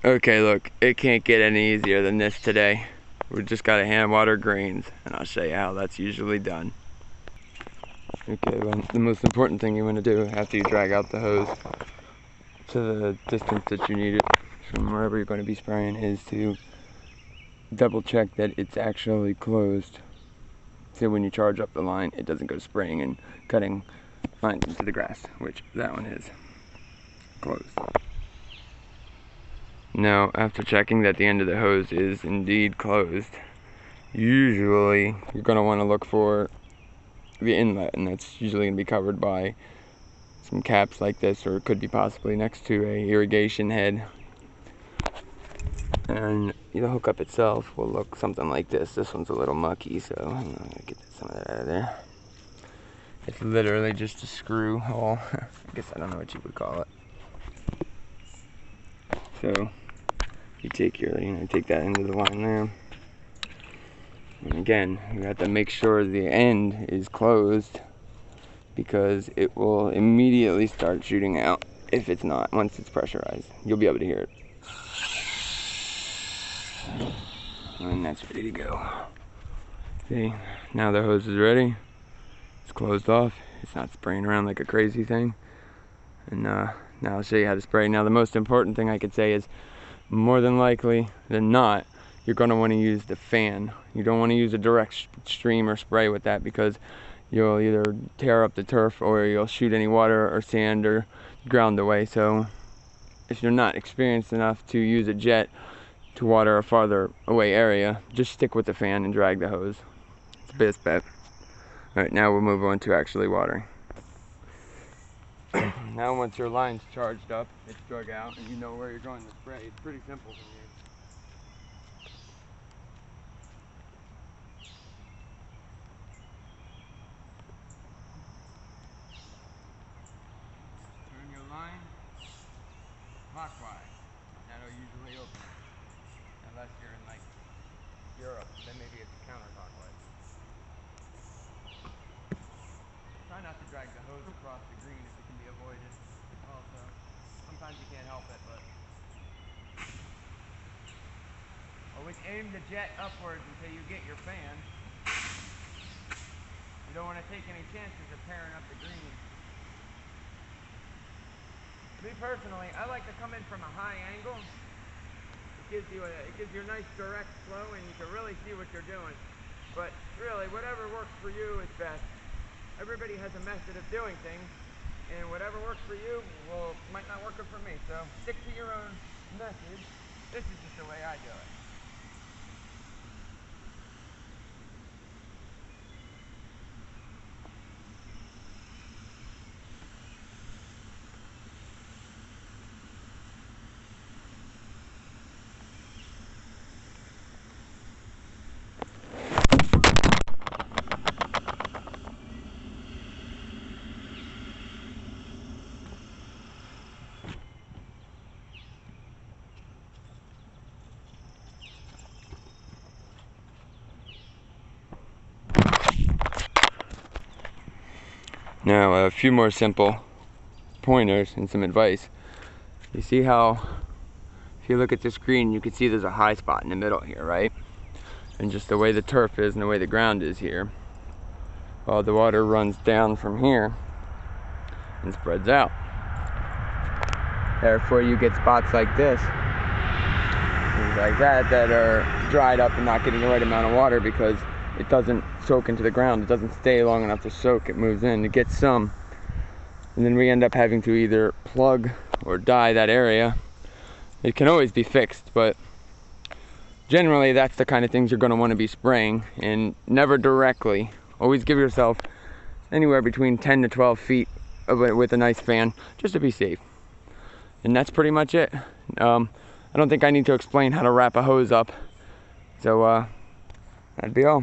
Okay, look, it can't get any easier than this today. We just gotta hand water greens, and I'll show you how that's usually done. Okay, well, the most important thing you want to do after you drag out the hose to the distance that you need it from wherever you're going to be spraying is to double check that it's actually closed. So when you charge up the line, it doesn't go spraying and cutting lines into the grass, which that one is closed. Now, after checking that the end of the hose is indeed closed, usually you're going to want to look for the inlet, and that's usually going to be covered by some caps like this, or it could be possibly next to a irrigation head. And the hookup itself will look something like this. This one's a little mucky, so I'm going to get some of that out of there. It's literally just a screw hole. I guess I don't know what you would call it. So you take your, take that end of the line there. And again, you have to make sure the end is closed, because it will immediately start shooting out if it's not. Once it's pressurized, you'll be able to hear it. And that's ready to go. See, now the hose is ready. It's closed off. It's not spraying around like a crazy thing. And now I'll show you how to spray. Now the most important thing I could say is, more than likely than not, you're going to want to use the fan. You don't want to use a direct stream or spray with that, because you'll either tear up the turf or you'll shoot any water or sand or ground away. So if you're not experienced enough to use a jet to water a farther away area, just stick with the fan and drag the hose. It's the best bet. Alright, now we'll move on to actually watering. Now once your line's charged up, it's drug out, and you know where you're going to spray, it's pretty simple from here. Turn your line clockwise. That'll usually open it. Unless you're in like Europe, then maybe it's counterclockwise. Try not to drag the hose across the green if it can be avoided. Also, sometimes you can't help it, but always aim the jet upwards until you get your fan. You don't want to take any chances of tearing up the green. Me personally, I like to come in from a high angle. It gives you a nice direct flow, and you can really see what you're doing. But really, whatever works for you is best. Everybody has a method of doing things, and whatever works for you might not work for me. So stick to your own method. This is just the way I do it. Now a few more simple pointers and some advice. You see how, if you look at the screen, you can see there's a high spot in the middle here, right? And just the way the turf is and the way the ground is here, well, the water runs down from here and spreads out. Therefore you get spots like this, things like that, that are dried up and not getting the right amount of water because it doesn't soak into the ground. It doesn't stay long enough to soak. It moves in, it gets some, and then we end up having to either plug or dye that area. It can always be fixed, but generally that's the kind of things you're going to want to be spraying, and never directly. Always give yourself anywhere between 10 to 12 feet with a nice fan, just to be safe. And that's pretty much it. I don't think I need to explain how to wrap a hose up, so that'd be all.